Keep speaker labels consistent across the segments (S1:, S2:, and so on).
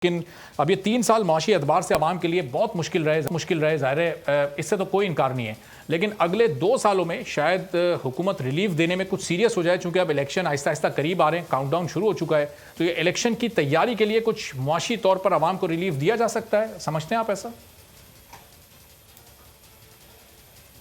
S1: لیکن اب یہ 3 سال معاشی اعتبار سے عوام کے لیے بہت مشکل رہے ظاہر ہے، اس سے تو کوئی انکار نہیں ہے، لیکن اگلے 2 سالوں میں شاید حکومت ریلیف دینے میں کچھ سیریس ہو جائے، چونکہ اب الیکشن آہستہ آہستہ قریب آ رہے ہیں، کاؤنٹ ڈاؤن شروع ہو چکا ہے، تو یہ الیکشن کی تیاری کے لیے کچھ معاشی طور پر عوام کو ریلیف دیا جا سکتا ہے، سمجھتے ہیں آپ ایسا؟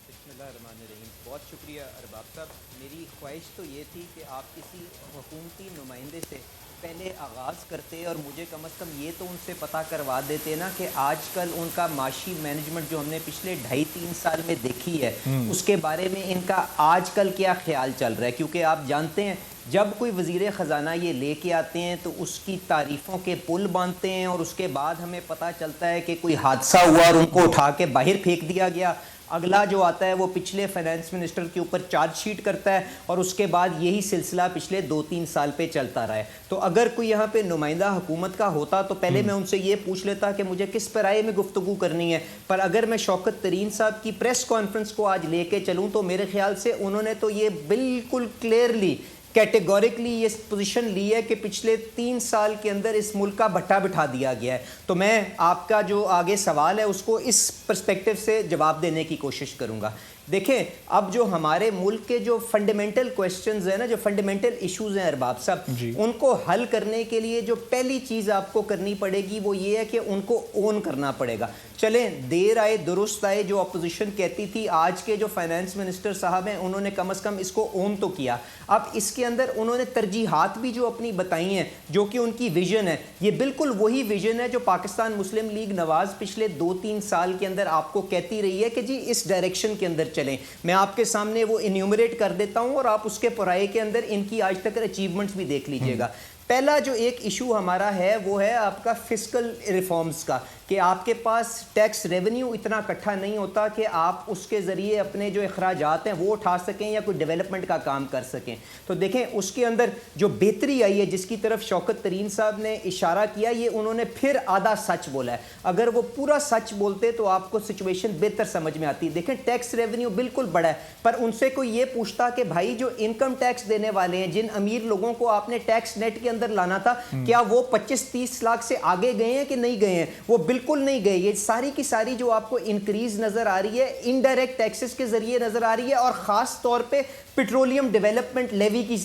S2: بسم اللہ الرحمن الرحیم. بہت شکریہ ارباب صاحب. میری خواہش تو یہ تھی کہ آپ کسی حکومتی نمائندے سے پہلے آغاز کرتے اور مجھے کم از کم یہ تو ان سے پتہ کروا دیتے نا کہ آج کل ان کا معاشی مینجمنٹ جو ہم نے پچھلے 2.5-3 سال میں دیکھی ہے اس کے بارے میں ان کا آج کل کیا خیال چل رہا ہے، کیونکہ آپ جانتے ہیں جب کوئی وزیر خزانہ یہ لے کے آتے ہیں تو اس کی تعریفوں کے پل باندھتے ہیں اور اس کے بعد ہمیں پتہ چلتا ہے کہ کوئی حادثہ ہوا اور ان کو اٹھا کے باہر پھینک دیا گیا. اگلا جو آتا ہے وہ پچھلے فائنانس منسٹر کے اوپر چارج شیٹ کرتا ہے اور اس کے بعد یہی سلسلہ پچھلے 2-3 سال پہ چلتا رہا ہے. تو اگر کوئی یہاں پہ نمائندہ حکومت کا ہوتا تو پہلے میں ان سے یہ پوچھ لیتا کہ مجھے کس پیرائے میں گفتگو کرنی ہے، پر اگر میں شوکت ترین صاحب کی پریس کانفرنس کو آج لے کے چلوں تو میرے خیال سے انہوں نے تو یہ بالکل کلیئرلی کیٹیگوریکلی یہ پوزیشن لی ہے کہ پچھلے 3 سال کے اندر اس ملک کا بٹھا بٹھا دیا گیا ہے. تو میں آپ کا جو آگے سوال ہے اس کو اس پرسپیکٹیو سے جواب دینے کی کوشش کروں گا. دیکھیں اب جو ہمارے ملک کے جو فنڈامنٹل کویسچنز ہیں نا، جو فنڈامنٹل ایشوز ہیں ارباب صاحب، ان کو حل کرنے کے لیے جو پہلی چیز آپ کو کرنی پڑے گی وہ یہ ہے کہ ان کو اون کرنا پڑے گا. چلیں دیر آئے درست آئے، جو اپوزیشن کہتی تھی، آج کے جو فائنانس منسٹر صاحب ہیں انہوں نے کم از کم اس کو اون تو کیا. اب اس کے اندر انہوں نے ترجیحات بھی جو اپنی بتائی ہیں جو کہ ان کی ویژن ہے، یہ بالکل وہی ویژن ہے جو پاکستان مسلم لیگ نواز پچھلے 2-3 سال کے اندر آپ کو کہتی رہی ہے کہ جی اس ڈائریکشن کے اندر چلیں. میں آپ کے سامنے وہ انیومریٹ کر دیتا ہوں اور آپ اس کے پرائے کے اندر ان کی آج تک اچیومنٹس بھی دیکھ لیجئے گا. پہلا جو ایک ایشو ہمارا ہے وہ ہے آپ کا فسکل ریفارمز کا، کہ آپ کے پاس ٹیکس ریونیو اتنا اکٹھا نہیں ہوتا کہ آپ اس کے ذریعے اپنے جو اخراجات ہیں وہ اٹھا سکیں یا کوئی ڈیولپمنٹ کا کام کر سکیں. تو دیکھیں اس کے اندر جو بہتری آئی ہے جس کی طرف شوکت ترین صاحب نے اشارہ کیا، یہ انہوں نے پھر آدھا سچ بولا ہے. اگر وہ پورا سچ بولتے تو آپ کو سچویشن بہتر سمجھ میں آتی. دیکھیں ٹیکس ریونیو بالکل بڑا ہے، پر ان سے کوئی یہ پوچھتا کہ بھائی جو انکم ٹیکس دینے والے ہیں، جن امیر لوگوں کو آپ نے ٹیکس نیٹ کے اندر لانا تھا، کیا وہ 25-30 لاکھ سے آگے گئے ہیں کہ نہیں گئے ہیں؟ وہ بالکل نہیں گئے. یہ ساری کی ساری جو آپ کو انکریز نظر آ رہی ہے انڈائریکٹ ٹیکسز کے ذریعے نظر آ رہی ہے، اور خاص طور پہ پیٹرولیم ڈیولپمنٹ لیوی کی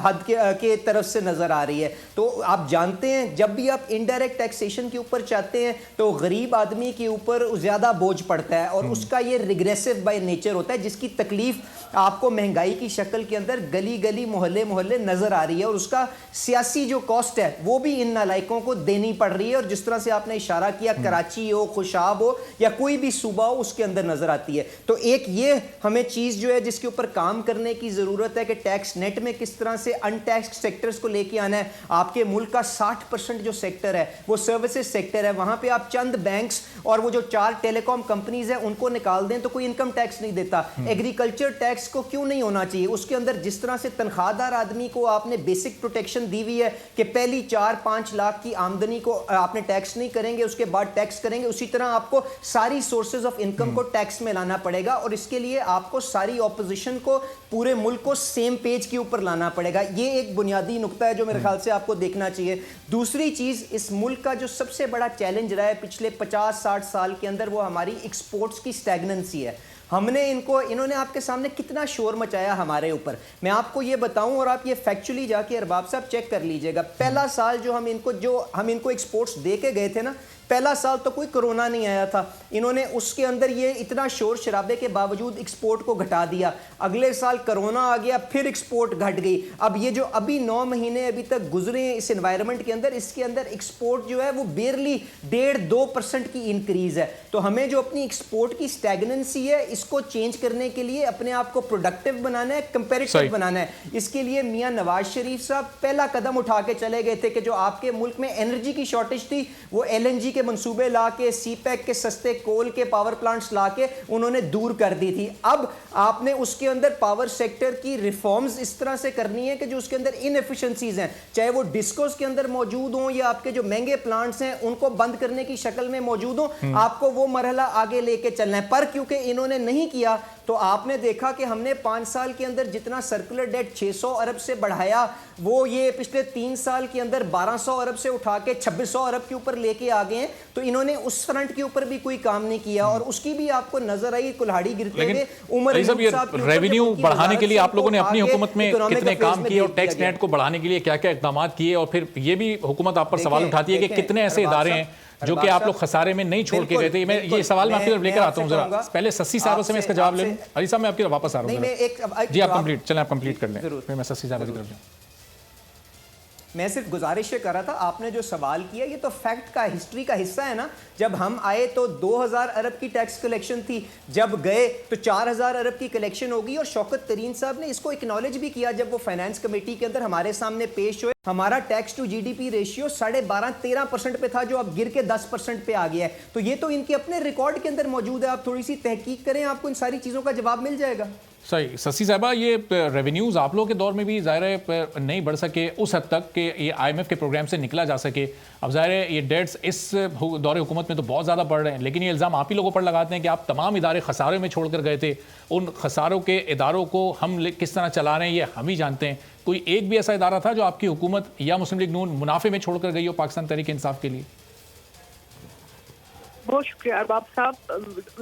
S2: حد کے طرف سے نظر آ رہی ہے. تو آپ جانتے ہیں جب بھی آپ انڈائریکٹ ٹیکسیشن کے اوپر چاہتے ہیں تو غریب آدمی کے اوپر زیادہ بوجھ پڑتا ہے اور اس کا یہ ریگریسو بائی نیچر ہوتا ہے، جس کی تکلیف آپ کو مہنگائی کی شکل کے اندر گلی گلی محلے محلے نظر آ رہی ہے، اور اس کا سیاسی جو کاسٹ ہے وہ بھی ان نالائکوں کو دینی پڑ رہی ہے. اور جس طرح سے آپ نے اشارہ کیا کراچی ہو، خوشاب ہو یا کوئی بھی صوبہ ہو، اس کے اندر نظر آتی ہے. تو ایک یہ ہمیں چیز جو ہے جس کے اوپر کام کرنے کی ضرورت ہے کہ ٹیکس نیٹ میں کس طرح سے ان ٹیکس سیکٹرز کو لے کے آنا ہے. آپ کے ملک کا 60% جو سیکٹر ہے وہ سروسز سیکٹر ہے، وہاں پہ آپ چند بینکس اور وہ جو 4 ٹیلی کام کمپنیز ہیں ان کو نکال دیں تو کوئی انکم ٹیکس نہیں دیتا. ایگریکلچر ٹیکس کو کیوں نہیں ہونا چاہیے؟ اس کے اندر جس طرح سے تنخواہ دار آدمی کو آپ نے بیسک پروٹیکشن دی ہوئی ہے کہ پہلی 4-5 لاکھ کی آمدنی کو آپ نے ٹیکس نہیں کریں گے، اس کے بعد ٹیکس کریں گے، اسی طرح آپ کو ساری سورسز آف انکم کو ٹیکس میں لانا پڑے گا. اور اس کے لیے آپ کو ساری اپوزیشن کو پورے ملک کو سیم پیج کے اوپر لانا پڑے گا. یہ ایک بنیادی نقطہ ہے جو میرے خیال سے آپ کو دیکھنا چاہیے. دوسری چیز، اس ملک کا جو سب سے بڑا چیلنج رہا ہے پچھلے 50-60 سال کے اندر وہ ہماری ایکسپورٹس کی سٹیگننسی ہے. ہم نے انہوں نے آپ کے سامنے کتنا شور مچایا ہمارے اوپر. میں آپ کو یہ بتاؤں اور آپ یہ فیکچولی جا کے ارباب صاحب چیک کر لیجئے گا. پہلا سال جو ہم ان کو ایکسپورٹس دے کے گئے تھے نا، پہلا سال تو کوئی کرونا نہیں آیا تھا. انہوں نے اس کے اندر یہ اتنا شور شرابے کے باوجود ایکسپورٹ کو گھٹا دیا. اگلے سال کرونا آ گیا، پھر ایکسپورٹ گھٹ گئی. اب یہ جو ابھی 9 مہینے ابھی تک گزرے ہیں اس انوائرمنٹ کے اندر، اس کے اندر ایکسپورٹ جو ہے وہ بیرلی 1.5-2% کی انکریز ہے. تو ہمیں جو اپنی ایکسپورٹ کی سٹیگننسی ہے اس کو چینج کرنے کے لیے اپنے آپ کو پروڈکٹیو بنانا ہے، کمپیریٹیو بنانا ہے. اس کے لیے میاں نواز شریف صاحب پہلا قدم اٹھا کے چلے گئے تھے کہ جو آپ کے ملک میں انرجی کی شارٹیج تھی وہ LNG کے منصوبے لا کے، سی پیک کے سستے کول کے پاور پلانٹس لا کے انہوں نے دور کر دی تھی. اب آپ نے اس کے اندر پاور سیکٹر کی ریفارمز اس طرح سے کرنی ہے کہ جو اس کے اندر ان ایفیشنسیز ہیں، چاہے وہ ڈسکوز کے اندر موجود ہوں یا آپ کے جو مہنگے پلانٹس ہیں ان کو بند کرنے کی شکل میں موجود ہوں، آپ کو وہ مرحلہ آگے لے کے چلنا ہے. پر کیونکہ انہوں نے نہیں کیا تو آپ نے دیکھا کہ ہم نے 5 سال کے اندر جتنا سرکولر ڈیٹ 600 ارب سے بڑھایا وہ یہ پچھلے 3 سال کے اندر 1200 ارب سے اٹھا کے 2600 ارب کے اوپر لے کے آ گئے ہیں. تو انہوں نے اس فرنٹ کے اوپر بھی کوئی کام نہیں کیا اور اس کی بھی آپ کو نظر آئی کلہاڑی گرتے ہوئے. عمر
S1: ریونیو بڑھانے کے لیے آپ لوگوں نے اپنی حکومت میں کتنے کام کیے اور ٹیکس نیٹ کو بڑھانے کے لیے کیا کیا اقدامات کیے, اور پھر یہ بھی حکومت آپ پر سوال اٹھاتی ہے کہ کتنے ایسے ادارے ہیں جو کہ آپ لوگ خسارے میں نہیں چھوڑ کے گئے تھے. میں یہ سوال میں آپ کی طرف لے کر آتا ہوں, ذرا پہلے سسی صاحب سے میں اس کا جواب لے لوں. علی صاحب میں آپ کی طرف واپس آ رہا ہوں. جی آپ کمپلیٹ چلیں, آپ کمپلیٹ کر لیں, پھر میں سسی صاحب کی طرف جاؤں.
S2: میں صرف گزارش یہ کر رہا تھا, آپ نے جو سوال کیا یہ تو فیکٹ کا ہسٹری کا حصہ ہے نا. جب ہم آئے تو 2000 ارب کی ٹیکس کلیکشن تھی, جب گئے تو 4000 ارب کی کلیکشن ہوگی. اور شوکت ترین صاحب نے اس کو اکنالج بھی کیا جب وہ فائنانس کمیٹی کے اندر ہمارے سامنے پیش ہوئے. ہمارا tax to G D P ratio 12.5-13% پہ تھا جو اب گر کے 10% پہ آ گیا ہے. تو یہ تو ان کے اپنے ریکارڈ کے اندر موجود ہے, آپ تھوڑی سی تحقیق کریں, آپ کو ان ساری چیزوں کا جواب مل جائے گا.
S1: صحیح. سسی صاحبہ, یہ ریونیوز آپ لوگوں کے دور میں بھی ظاہر ہے نہیں بڑھ سکے اس حد تک کہ یہ آئی ایم ایف کے پروگرام سے نکلا جا سکے. اب ظاہر ہے یہ ڈیٹس اس دور حکومت میں تو بہت زیادہ بڑھ رہے ہیں, لیکن یہ الزام آپ ہی لوگوں پر لگاتے ہیں کہ آپ تمام ادارے خسارے میں چھوڑ کر گئے تھے. ان خساروں کے اداروں کو ہم کس طرح چلا رہے ہیں یہ ہم ہی جانتے ہیں. کوئی ایک بھی ایسا ادارہ تھا جو آپ کی حکومت یا مسلم لیگ نون منافع میں چھوڑ کر گئی ہو پاکستان تحریک انصاف کے لیے؟
S3: بہت شکریہ ارباب صاحب.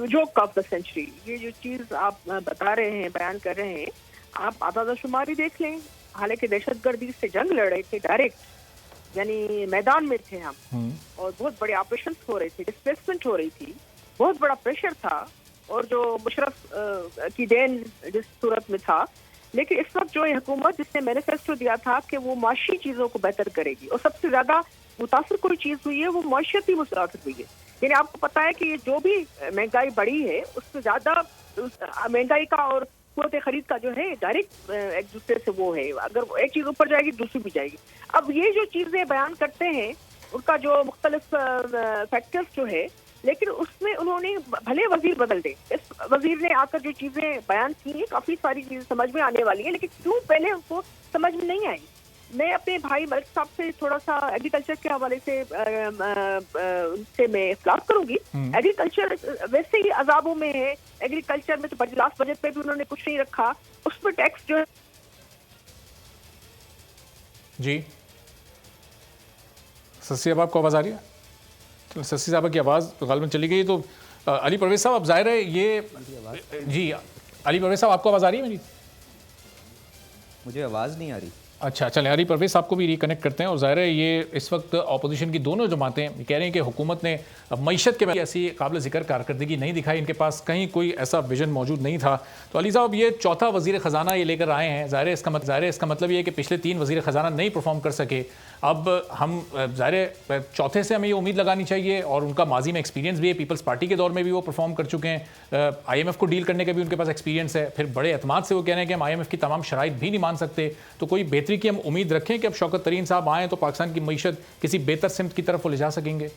S3: جوک آف دا سینچری, یہ جو چیز آپ بتا رہے ہیں, بیان کر رہے ہیں, آپ اعداد و شماری دیکھ لیں. حالانکہ دہشت گردی سے جنگ لڑ رہے تھے ڈائریکٹ, یعنی میدان میں تھے ہم, اور بہت بڑے آپریشنز ہو رہے تھے, ڈسپلیسمنٹ ہو رہی تھی, بہت بڑا پریشر تھا, اور جو مشرف کی دین جس صورت میں تھا. لیکن اس وقت جو یہ حکومت جس نے مینیفیسٹو دیا تھا کہ وہ معاشی چیزوں کو بہتر کرے گی, اور سب سے زیادہ متاثر کوئی چیز ہوئی ہے وہ معاشیتی متاثر ہوئی ہے. یعنی آپ کو پتا ہے کہ جو بھی مہنگائی بڑھی ہے اس سے زیادہ مہنگائی کا اور قوت خرید کا جو ہے ڈائریکٹ ایک دوسرے سے وہ ہے, اگر ایک چیز اوپر جائے گی دوسری بھی جائے گی. اب یہ جو چیزیں بیان کرتے ہیں ان کا جو مختلف فیکٹرز جو ہے, لیکن اس میں انہوں نے بھلے وزیر بدل دے, اس وزیر نے آ کر جو چیزیں بیان کی ہیں کافی ساری چیزیں سمجھ میں آنے والی ہیں, لیکن کیوں پہلے ان کو سمجھ میں نہیں آئی. میں اپنے بھائی ملک صاحب سے تھوڑا سا ایگریکلچر کے حوالے سے ان سے میں اختلاف کروں گی. ایگریکلچر ویسے ہی عذابوں میں ہے, ایگریکلچر میں تو لاسٹ بجٹ پہ بھی انہوں نے کچھ نہیں رکھا, اس پہ ٹیکس جو ہے.
S1: جی سسی صاحب آپ کو آواز آ رہی ہے؟ سسی صاحبہ کی آواز غالباً چلی گئی. تو علی پرویز صاحب اب ظاہر ہے یہ, جی علی پرویز صاحب آپ کو آواز آ رہی ہے میری؟
S2: مجھے آواز نہیں آ رہی.
S1: اچھا چلیں, علی پرویز صاحب کو بھی ریکنیکٹ کرتے ہیں. اور ظاہر ہے یہ اس وقت اپوزیشن کی دونوں جماعتیں کہہ رہی ہیں کہ حکومت نے معیشت کے ایسی قابل ذکر کارکردگی نہیں دکھائی, ان کے پاس کہیں کوئی ایسا ویژن موجود نہیں تھا. تو علی صاحب یہ چوتھا وزیر خزانہ یہ لے کر آئے ہیں, ظاہر ہے اس کا مطلب یہ ہے کہ پچھلے 3 وزیر خزانہ نہیں پرفارم کر سکے. اب ہم ظاہر ہے چوتھے سے ہمیں یہ امید لگانی چاہیے, اور ان کا ماضی میں ایکسپیرینس بھی ہے, پیپلز پارٹی کے دور میں بھی وہ پرفارم کر چکے ہیں, آئی ایم ایف کو ڈیل کرنے کا بھی ان کے پاس ایکسپیرینس ہے. پھر بڑے اعتماد سے وہ کہہ رہے ہیں کہ ہم آئی ایم ایف کی تمام شرائط بھی نہیں مان سکتے. تو کوئی بہتری کی ہم امید رکھیں کہ اب شوکت ترین صاحب آئیں تو پاکستان کی معیشت کسی بہتر سمت کی طرف وہ لے جا سکیں گے؟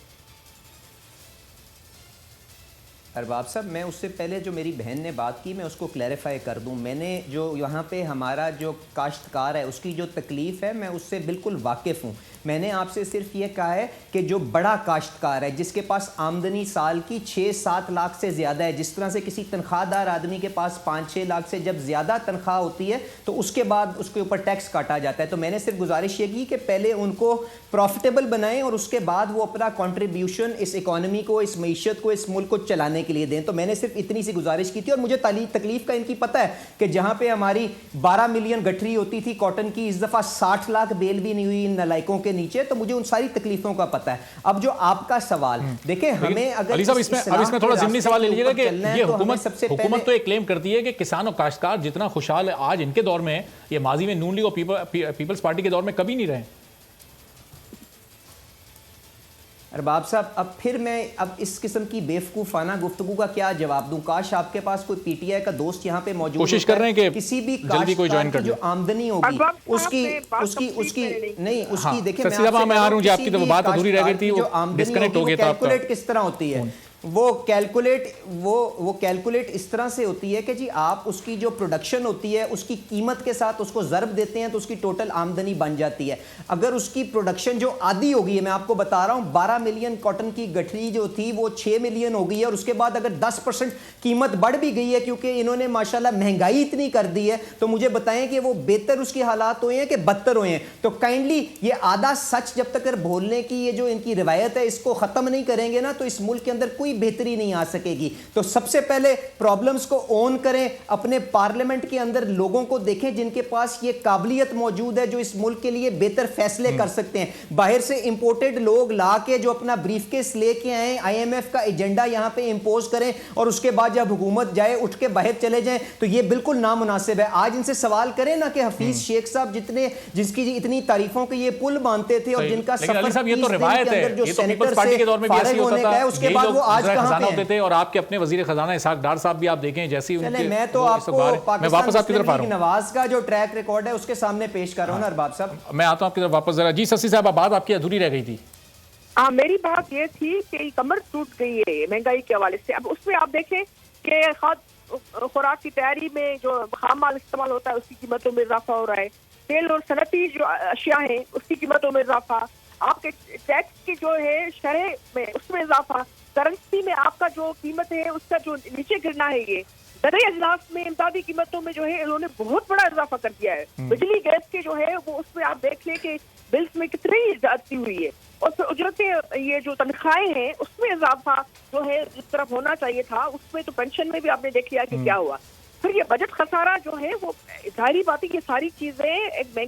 S2: ارباب صاحب, میں اس سے پہلے جو میری بہن نے بات کی میں اس کو کلیریفائی کر دوں. میں نے جو یہاں پہ ہمارا جو کاشتکار ہے اس کی جو تکلیف ہے میں اس سے بالکل واقف ہوں. میں نے آپ سے صرف یہ کہا ہے کہ جو بڑا کاشتکار ہے جس کے پاس آمدنی سال کی 6-7 لاکھ سے زیادہ ہے, جس طرح سے کسی تنخواہ دار آدمی کے پاس 5-6 لاکھ سے جب زیادہ تنخواہ ہوتی ہے تو اس کے بعد اس کے اوپر ٹیکس کاٹا جاتا ہے. تو میں نے صرف گزارش یہ کی کہ پہلے ان کو پروفیٹیبل بنائیں اور اس کے بعد وہ اپنا کنٹریبیوشن اس اکانومی کو, اس معیشت کو, اس ملک کو چلانے کے لیے دیں. تو میں نے صرف اتنی سی گزارش کی تھی. اور مجھے تکلیف کا ان کی پتہ ہے کہ جہاں پہ ہماری 12 ملین گٹھری ہوتی تھی کاٹن کی, اس دفعہ 60 لاکھ بیل بھی نہیں ہوئی ان نالائکوں کے نیچے. تو مجھے ان ساری تکلیفوں کا پتہ ہے. اب جو آپ کا سوال دیکھیں, ہمیں اگر
S1: علی صاحب اس میں تھوڑا ضمنی سوال لے لیجیے گا کہ یہ حکومت تو ایک کلیم کرتی ہے کہ کسان اور کاشتکار جتنا خوشحال آج ان کے دور میں, یہ ماضی میں نون لیگ اور پیپلز پارٹی کے دور میں کبھی نہیں رہے.
S2: ارباب صاحب اب پھر میں اب اس قسم کی بیوقوفانہ گفتگو کا کیا جواب دوں؟ کاش آپ کے پاس کوئی پی ٹی آئی کا دوست یہاں پہ موجود
S1: کوشش کر رہے ہیں کہ
S2: کسی بھی
S1: جلدی کوئی جوائن کر
S2: جو آمدنی ہوگی اس کی دیکھیں
S1: میں آ رہا ہوں جی, آپ کی تو بات ادھوری رہ گئی تھی, وہ ڈسکنیکٹ ہو گیا تھا.
S2: کیلکولیٹ کس طرح ہوتی ہے وہ کیلکولیٹ اس طرح سے ہوتی ہے کہ جی آپ اس کی جو پروڈکشن ہوتی ہے اس کی قیمت کے ساتھ اس کو ضرب دیتے ہیں تو اس کی ٹوٹل آمدنی بن جاتی ہے. اگر اس کی پروڈکشن جو آدھی ہو گئی ہے, میں آپ کو بتا رہا ہوں 12 ملین کاٹن کی گٹھری جو تھی وہ 6 ملین ہو گئی ہے, اور اس کے بعد اگر 10% قیمت بڑھ بھی گئی ہے کیونکہ انہوں نے ماشاءاللہ مہنگائی اتنی کر دی ہے, تو مجھے بتائیں کہ وہ بہتر اس کی حالات ہوئے ہیں کہ بدتر ہوئے ہیں. تو کائنڈلی یہ آدھا سچ جب تک بولنے کی یہ جو ان کی روایت ہے اس کو ختم نہیں کریں گے نا تو اس ملک کے اندر کوئی بہتری نہیں آ سکے گی. تو سب سے پہلے پرابلمز کو اون کریں, اپنے پارلیمنٹ کے اندر لوگوں کو دیکھیں جن کے پاس یہ قابلیت موجود ہے جو اس ملک کے لیے بہتر فیصلے کر سکتے ہیں. باہر سے امپورٹڈ لوگ لا کے جو اپنا بریف کیس لے کے آئیں, آئی ایم ایف کا ایجنڈا یہاں پہ امپوز کریں اور اس کے بعد جب حکومت جائے اٹھ کے باہر چلے جائیں تو یہ بالکل نامناسب ہے. آج ان سے سوال کریں نا کہ حفیظ شیخ صاحب جس کی اتنی تعریفوں کے یہ پل باندھتے تھے اور جن کا سفر
S1: یہ تو روایت ہے, یہ تو پیپلز پارٹی کے دور میں بھی ایسی ہوتا تھا,
S2: اس کے بعد وہ آج کہاں پہ
S1: ہوتے تھے. اور آپ کے اپنے وزیر خزانہ اسحاق ڈار صاحب بھی آپ دیکھیں جیسی ان کے,
S2: میں تو آپ کو
S1: میں واپس آپ کی طرف آ رہا ہوں,
S2: نواز کا جو ٹریک ریکارڈ ہے اس کے سامنے پیش کر رہا ہوں نا ارباب صاحب.
S1: میں آتا ہوں آپ کی طرف واپس ذرا. جی سسی صاحب, بات آپ کی ادھوری رہ گئی تھی.
S3: میری بات یہ تھی کہ کمر ٹوٹ گئی ہے مہنگائی کے حوالے سے. اب اس میں آپ دیکھیں کہ خوراک کی تیاری میں جو خام مال استعمال ہوتا ہے اس کی قیمتوں میں اضافہ ہو رہا ہے. تیل اور صنعتی جو اشیاء ہیں اس کی قیمتوں میں اضافہ, آپ کے ٹیکس کی جو ہے شرح میں اس میں اضافہ, کرنسی میں آپ کا جو قیمت ہے اس کا جو نیچے گرنا ہے, یہ زرعی اجناس میں امدادی قیمتوں میں جو ہے انہوں نے بہت بڑا اضافہ کر دیا ہے. بجلی گیس کے جو ہے وہ اس میں آپ دیکھ لیں کہ بلز میں کتنی زیادتی ہوئی ہے, اور پھر اجرتیں یہ جو تنخواہیں ہیں اس میں اضافہ جو ہے جس طرف ہونا چاہیے تھا اس میں, تو پینشن میں بھی آپ نے دیکھ لیا کہ کیا ہوا. پھر یہ بجٹ خسارہ جو ہے وہ ظاہری بات ہے, یہ ساری چیزیں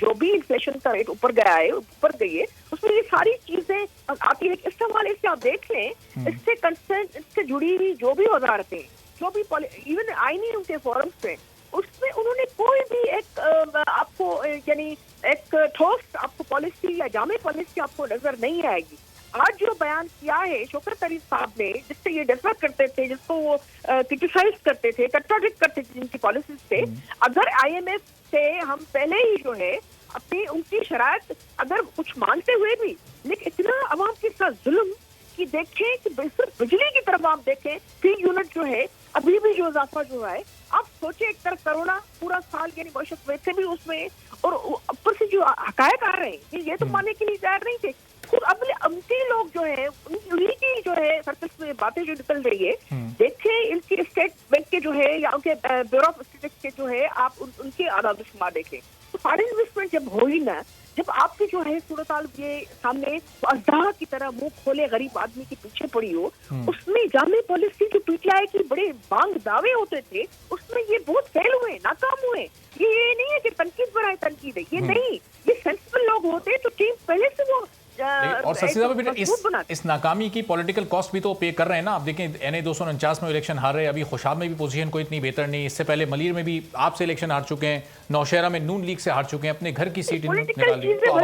S3: جو بھی انفلیشن کا ریٹ اوپر گیا ہے اوپر گئی ہے اس میں یہ ساری چیزیں آتی ہے. اس حوالے سے آپ دیکھ لیں اس سے کنسرن اس سے جڑی ہوئی جو بھی وزارتیں جو بھی ایون آئینی ان کے فورمز پہ اس میں انہوں نے کوئی بھی ایک آپ کو یعنی ایک ٹھوس آپ کو پالیسی یا جامع پالیسی آپ کو نظر نہیں آئے گی. آج جو بیان کیا ہے شوکت طریق صاحب نے, جس سے یہ ڈفر کرتے تھے, جس کو وہ کرٹیسائز کرتے تھے, کنٹراڈکٹ کرتے تھے جن کی پالیسیز سے, اگر آئی ایم ایف سے ہم پہلے ہی جو ہے اپنی ان کی شرائط اگر کچھ مانتے ہوئے بھی, لیکن اتنا عوام کے ساتھ ظلم کی دیکھیں کہ صرف بجلی کی طرف آپ دیکھیں 3 یونٹ جو ہے ابھی بھی جو اضافہ جو ہے آپ سوچیں, ایک طرف کروڑا پورا سال یعنی معیشت ویسے بھی اس میں, اور اوپر سے جو حقائق آ رہے ہیں یہ تو ماننے کے لیے تیار نہیں تھے. خود ان کے لوگ جو ہے انہیں کی جو ہے سرکس میں باتیں جو نکل رہی ہے, دیکھیں ان کی اسٹیٹ بینک کے جو ہے یا ان کے بیورو آف اسٹیٹسٹکس کے جو ہے آپ ان کے اعداد و شمار دیکھیں. تو فارن انویسٹمنٹ جب ہوئی نا, جب آپ کی جو ہے صورتحال یہ سامنے اژدہا کی طرح منہ کھولے غریب آدمی کے پیچھے پڑی ہو, اس میں جامع پالیسی جو پی ٹی آئی کی بڑے بانگ دعوے ہوتے تھے اس میں یہ بہت فیل ہوئے, ناکام ہوئے. یہ نہیں ہے کہ تنقید برائے تنقید ہے, یہ نہیں, یہ سینسبل لوگ ہوتے تو ٹیم پہلے سے وہ
S1: اور سسی صاحب اس ناکامی کی پولیٹیکل کاسٹ بھی تو پے کر رہے ہیں نا. آپ دیکھیں این 249 میں الیکشن ہار رہے, ابھی خوشاب میں بھی پوزیشن کوئی اتنی بہتر نہیں, اس سے پہلے ملیر میں بھی آپ سے الیکشن ہار چکے ہیں, نوشہرہ میں نون لیگ سے ہار چکے ہیں, اپنے گھر کی سیٹ نکالی. تو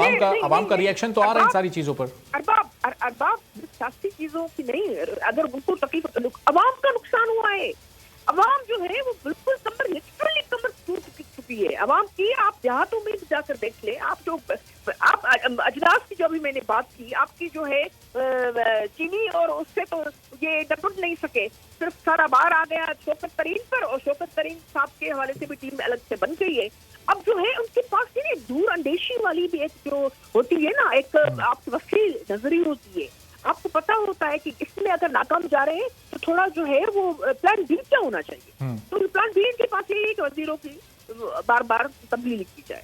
S1: عوام کا ریئیکشن تو آ رہا ہے ان ساری چیزوں پر.
S3: ارباب سیاسی چیزوں کی نہیں, اگر ان کو تکلیف عوام کا نقصان ہوا ہے, عوام جو ہے وہ بالکل کمر ٹوٹ چکی ہے عوام کی. آپ دیہاتوں میں جا کر دیکھ لیں, آپ جو آپ اجلاس کی جو بھی میں نے بات کی, آپ کی جو ہے چینی اور اس سے تو یہ نپٹ نہیں سکے, صرف سارا بار آ گیا شوکت ترین پر, اور شوکت ترین صاحب کے حوالے سے بھی ٹیم الگ سے بن گئی ہے. اب جو ہے ان کے پاس دور اندیشی والی بھی ایک جو ہوتی ہے نا, ایک آپ کی وسیع نظری ہوتی ہے. آپ کو پتا ہوتا ہے کہ اس میں اگر ناکام جا رہے ہیں تو تھوڑا جو ہے وہ پلان بی کیا ہونا چاہیے. تو پلان بی کے پاس یہی ہے کہ وزیروں کی بار بار تبدیلی کی جائے.